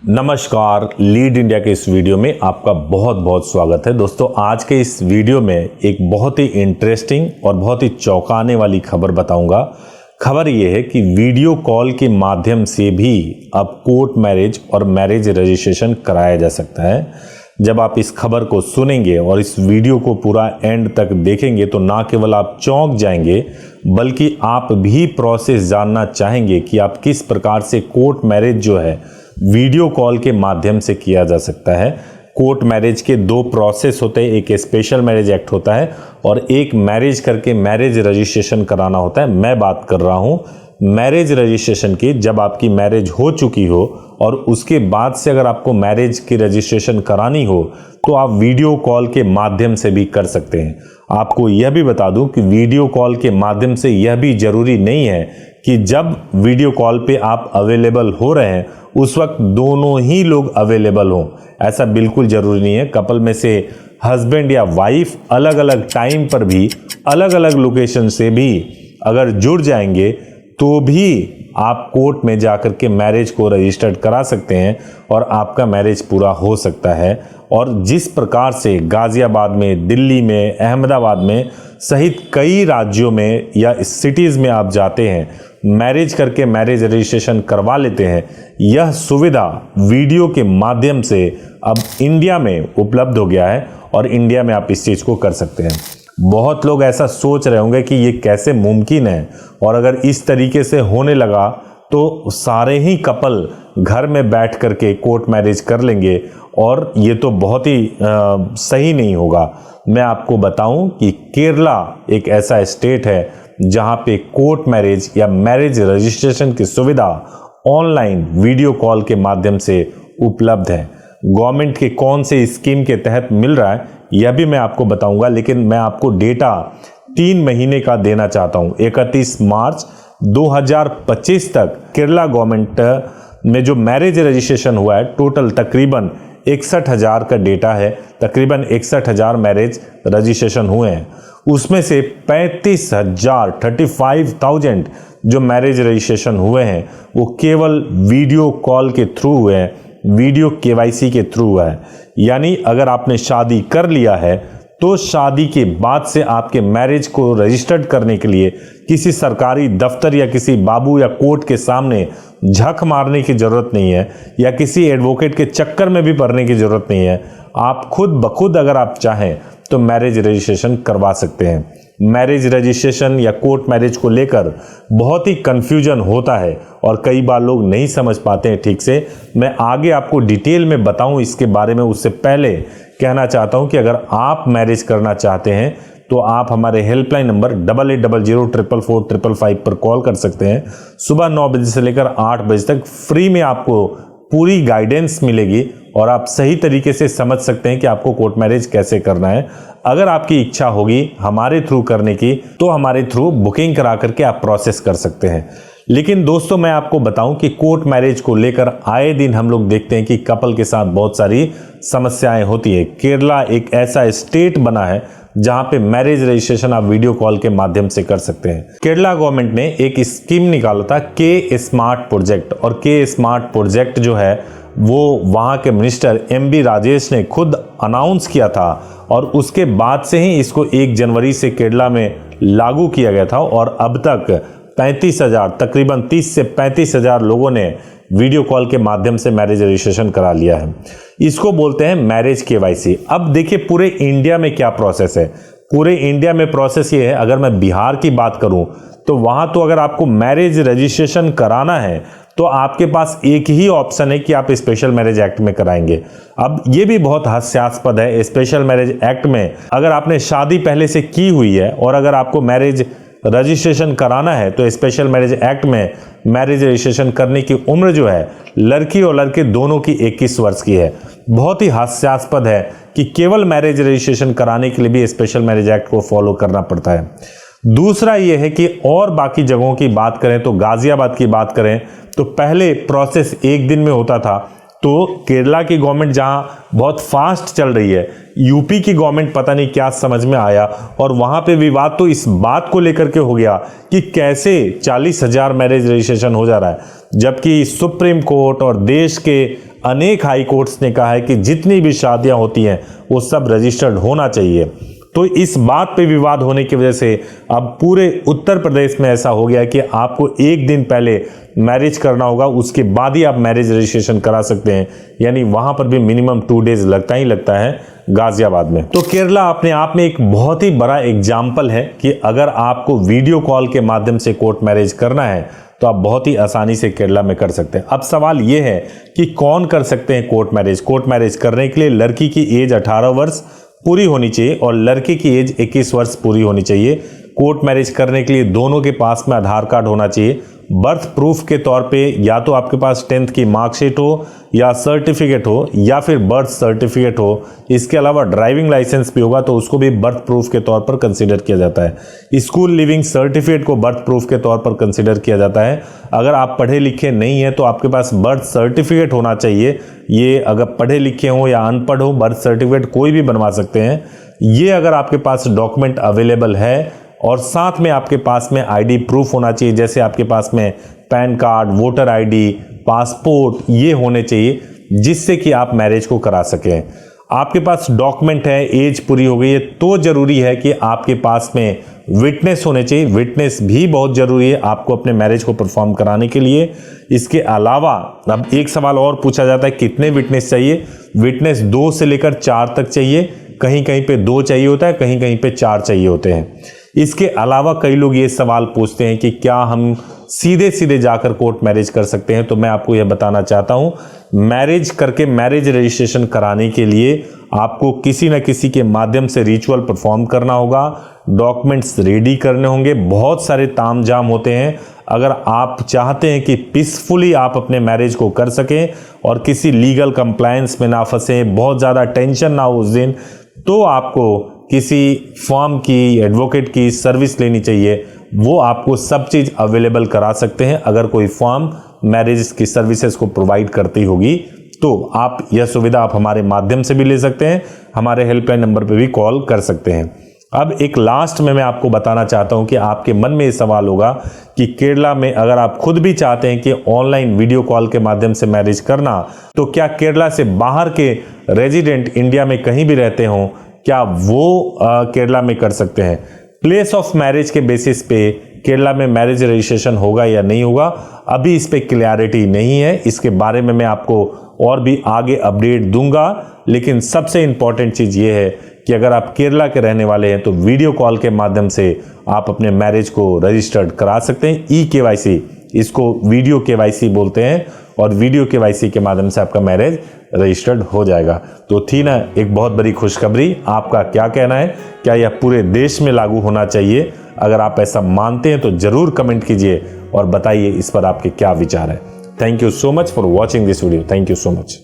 नमस्कार, lead India के इस वीडियो में आपका बहुत बहुत स्वागत है। दोस्तों, आज के इस वीडियो में एक बहुत ही इंटरेस्टिंग और बहुत ही चौंकाने वाली खबर बताऊंगा। खबर यह है कि वीडियो कॉल के माध्यम से भी अब कोर्ट मैरिज और मैरिज रजिस्ट्रेशन कराया जा सकता है। जब आप इस खबर को सुनेंगे और इस वीडियो को पूरा एंड तक देखेंगे तो ना केवल आप चौंक जाएंगे बल्कि आप भी प्रोसेस जानना चाहेंगे कि आप किस प्रकार से कोर्ट मैरिज जो है वीडियो कॉल के माध्यम से किया जा सकता है। कोर्ट मैरिज के दो प्रोसेस होते हैं, एक स्पेशल मैरिज एक्ट होता है और एक मैरिज करके मैरिज रजिस्ट्रेशन कराना होता है। मैं बात कर रहा हूं मैरिज रजिस्ट्रेशन की, जब आपकी मैरिज हो चुकी हो और उसके बाद से अगर आपको मैरिज की रजिस्ट्रेशन करानी हो तो आप वीडियो कॉल के माध्यम से भी कर सकते हैं। आपको यह भी बता दूं कि वीडियो कॉल के माध्यम से यह भी जरूरी नहीं है कि जब वीडियो कॉल पे आप अवेलेबल हो रहे हैं उस वक्त दोनों ही लोग अवेलेबल हों। ऐसा बिल्कुल जरूरी नहीं है। कपल में से हस्बैंड या वाइफ अलग अलग टाइम पर भी अलग अलग लोकेशन से भी अगर जुड़ जाएंगे तो भी आप कोर्ट में जाकर के मैरिज को रजिस्टर्ड करा सकते हैं और आपका मैरिज पूरा हो सकता है। और जिस प्रकार से गाजियाबाद में, दिल्ली में, अहमदाबाद में सहित कई राज्यों में या सिटीज़ में आप जाते हैं, मैरिज करके मैरिज रजिस्ट्रेशन करवा लेते हैं, यह सुविधा वीडियो के माध्यम से अब इंडिया में उपलब्ध हो गया है और इंडिया में आप इस चीज़ को कर सकते हैं। बहुत लोग ऐसा सोच रहे होंगे कि ये कैसे मुमकिन है और अगर इस तरीके से होने लगा तो सारे ही कपल घर में बैठ करके कोर्ट मैरिज कर लेंगे और ये तो बहुत ही सही नहीं होगा। मैं आपको बताऊं कि केरला एक ऐसा स्टेट है जहां पे कोर्ट मैरिज या मैरिज रजिस्ट्रेशन की सुविधा ऑनलाइन वीडियो कॉल के माध्यम से उपलब्ध है। गवर्नमेंट के कौन से स्कीम के तहत मिल रहा है यह भी मैं आपको बताऊंगा, लेकिन मैं आपको डेटा 3 महीने का देना चाहता हूं। 31 मार्च 2025 तक केरला गवर्नमेंट में जो मैरिज रजिस्ट्रेशन हुआ है टोटल तकरीबन 61,000 का डेटा है। तकरीबन 61,000 मैरिज रजिस्ट्रेशन हुए हैं। उसमें से 35,000 जो मैरिज रजिस्ट्रेशन हुए हैं वो केवल वीडियो कॉल के थ्रू हुए हैं, वीडियो केवाईसी के थ्रू हुआ है। यानी अगर आपने शादी कर लिया है तो शादी के बाद से आपके मैरिज को रजिस्टर्ड करने के लिए किसी सरकारी दफ्तर या किसी बाबू या कोर्ट के सामने झक मारने की जरूरत नहीं है या किसी एडवोकेट के चक्कर में भी पड़ने की जरूरत नहीं है। आप खुद ब खुद अगर आप चाहें तो मैरिज रजिस्ट्रेशन करवा सकते हैं। मैरिज रजिस्ट्रेशन या कोर्ट मैरिज को लेकर बहुत ही कंफ्यूजन होता है और कई बार लोग नहीं समझ पाते हैं ठीक से। मैं आगे आपको डिटेल में बताऊं इसके बारे में, उससे पहले कहना चाहता हूं कि अगर आप मैरिज करना चाहते हैं तो आप हमारे हेल्पलाइन नंबर 8800444555 पर कॉल कर सकते हैं। सुबह 9 बजे से लेकर 8 बजे तक फ्री में आपको पूरी गाइडेंस मिलेगी और आप सही तरीके से समझ सकते हैं कि आपको कोर्ट मैरिज कैसे करना है। अगर आपकी इच्छा होगी हमारे थ्रू करने की तो हमारे थ्रू बुकिंग करा करके आप प्रोसेस कर सकते हैं। लेकिन दोस्तों, मैं आपको बताऊं कि कोर्ट मैरिज को लेकर आए दिन हम लोग देखते हैं कि कपल के साथ बहुत सारी समस्याएं होती है। केरला एक ऐसा स्टेट बना है जहां पे मैरिज रजिस्ट्रेशन आप वीडियो कॉल के माध्यम से कर सकते हैं। केरला गवर्नमेंट ने एक स्कीम निकाला था के स्मार्ट प्रोजेक्ट, और के स्मार्ट प्रोजेक्ट जो है वो वहां के मिनिस्टर MB राजेश ने खुद अनाउंस किया था और उसके बाद से ही इसको 1 जनवरी से केरला में लागू किया गया था और अब तक 35,000, तकरीबन 30 से 35,000 लोगों ने वीडियो कॉल के माध्यम से मैरिज रजिस्ट्रेशन करा लिया है। इसको बोलते हैं मैरिज केवाईसी। अब देखिए पूरे इंडिया में क्या प्रोसेस है। पूरे इंडिया में प्रोसेस ये है, अगर मैं बिहार की बात करूं तो वहां तो अगर आपको मैरिज रजिस्ट्रेशन कराना है तो आपके पास एक ही ऑप्शन है कि आप स्पेशल मैरिज एक्ट में कराएंगे। अब ये भी बहुत हास्यास्पद है। स्पेशल मैरिज एक्ट में अगर आपने शादी पहले से की हुई है और अगर आपको मैरिज रजिस्ट्रेशन कराना है तो स्पेशल मैरिज एक्ट में मैरिज रजिस्ट्रेशन करने की उम्र जो है लड़की और लड़के दोनों की 21 वर्ष की है। बहुत ही हास्यास्पद है कि केवल मैरिज रजिस्ट्रेशन कराने के लिए भी स्पेशल मैरिज एक्ट को फॉलो करना पड़ता है। दूसरा यह है कि और बाकी जगहों की बात करें तो गाजियाबाद की बात करें तो पहले प्रोसेस 1 दिन में होता था, तो केरला की गवर्नमेंट जहां बहुत फास्ट चल रही है, यूपी की गवर्नमेंट पता नहीं क्या समझ में आया और वहां पे विवाद तो इस बात को लेकर के हो गया कि कैसे 40,000 मैरिज रजिस्ट्रेशन हो जा रहा है, जबकि सुप्रीम कोर्ट और देश के अनेक हाई कोर्ट्स ने कहा है कि जितनी भी शादियां होती हैं वो सब रजिस्टर्ड होना चाहिए। तो इस बात पे विवाद होने की वजह से अब पूरे उत्तर प्रदेश में ऐसा हो गया कि आपको एक दिन पहले मैरिज करना होगा, उसके बाद ही आप मैरिज रजिस्ट्रेशन करा सकते हैं। यानी वहां पर भी मिनिमम 2 डेज लगता ही लगता है गाजियाबाद में। तो केरला अपने आप में एक बहुत ही बड़ा एग्जाम्पल है कि अगर आपको वीडियो कॉल के माध्यम से कोर्ट मैरिज करना है तो आप बहुत ही आसानी से केरला में कर सकते हैं। अब सवाल यह है कि कौन कर सकते हैं कोर्ट मैरिज। कोर्ट मैरिज करने के लिए लड़की की एज 18 वर्ष पूरी होनी चाहिए और लड़के की एज 21 वर्ष पूरी होनी चाहिए। कोर्ट मैरिज करने के लिए दोनों के पास में आधार कार्ड होना चाहिए। बर्थ प्रूफ के तौर पे या तो आपके पास 10th की मार्कशीट हो या सर्टिफिकेट हो या फिर बर्थ सर्टिफिकेट हो। इसके अलावा ड्राइविंग लाइसेंस भी होगा तो उसको भी बर्थ प्रूफ के तौर पर कंसीडर किया जाता है। स्कूल लिविंग सर्टिफिकेट को बर्थ प्रूफ के तौर पर कंसीडर किया जाता है। अगर आप पढ़े लिखे नहीं हैं तो आपके पास बर्थ सर्टिफिकेट होना चाहिए। ये अगर पढ़े लिखे हो या अनपढ़ हो, बर्थ सर्टिफिकेट कोई भी बनवा सकते हैं। ये अगर आपके पास डॉक्यूमेंट अवेलेबल है और साथ में आपके पास में आईडी प्रूफ होना चाहिए, जैसे आपके पास में pan card, voter ID, passport, ये होने चाहिए जिससे कि आप मैरिज को करा सकें। आपके पास डॉक्यूमेंट है, एज पूरी हो गई है, तो जरूरी है कि आपके पास में विटनेस होने चाहिए। विटनेस भी बहुत जरूरी है आपको अपने मैरिज को परफॉर्म कराने के लिए। इसके अलावा अब एक सवाल और पूछा जाता है, कितने विटनेस चाहिए। विटनेस 2 से लेकर 4 तक चाहिए। कहीं कहीं पे 2 चाहिए होता है, कहीं कहीं पे 4 चाहिए होते हैं। इसके अलावा कई लोग ये सवाल पूछते हैं कि क्या हम सीधे सीधे जाकर कोर्ट मैरिज कर सकते हैं। तो मैं आपको यह बताना चाहता हूं, मैरिज करके मैरिज रजिस्ट्रेशन कराने के लिए आपको किसी न किसी के माध्यम से रिचुअल परफॉर्म करना होगा, डॉक्यूमेंट्स रेडी करने होंगे, बहुत सारे तामझाम होते हैं। अगर आप चाहते हैं कि पीसफुली आप अपने मैरिज को कर सकें और किसी लीगल कंप्लायंस में ना फंसे, बहुत ज़्यादा टेंशन ना हो उस दिन, तो आपको किसी फर्म की, एडवोकेट की सर्विस लेनी चाहिए। वो आपको सब चीज़ अवेलेबल करा सकते हैं। अगर कोई फर्म मैरिज की सर्विसेज को प्रोवाइड करती होगी तो आप यह सुविधा आप हमारे माध्यम से भी ले सकते हैं, हमारे हेल्पलाइन नंबर पे भी कॉल कर सकते हैं। अब एक लास्ट में मैं आपको बताना चाहता हूं कि आपके मन में ये सवाल होगा कि केरला में अगर आप खुद भी चाहते हैं कि ऑनलाइन वीडियो कॉल के माध्यम से मैरिज करना, तो क्या केरला से बाहर के रेजिडेंट इंडिया में कहीं भी रहते हों, क्या वो केरला में कर सकते हैं। प्लेस ऑफ मैरिज के बेसिस पे केरला में मैरिज रजिस्ट्रेशन होगा या नहीं होगा, अभी इस पे क्लैरिटी नहीं है। इसके बारे में मैं आपको और भी आगे अपडेट दूंगा। लेकिन सबसे इंपॉर्टेंट चीज़ ये है कि अगर आप केरला के रहने वाले हैं तो वीडियो कॉल के माध्यम से आप अपने मैरिज को रजिस्टर्ड करा सकते हैं। ई-केवाईसी, इसको वीडियो केवाईसी बोलते हैं, और वीडियो केवाईसी के माध्यम से आपका मैरिज रजिस्टर्ड हो जाएगा। तो थी ना एक बहुत बड़ी खुशखबरी। आपका क्या कहना है, क्या यह पूरे देश में लागू होना चाहिए? अगर आप ऐसा मानते हैं तो जरूर कमेंट कीजिए और बताइए इस पर आपके क्या विचार है। Thank you so much for watching this video. Thank you so much.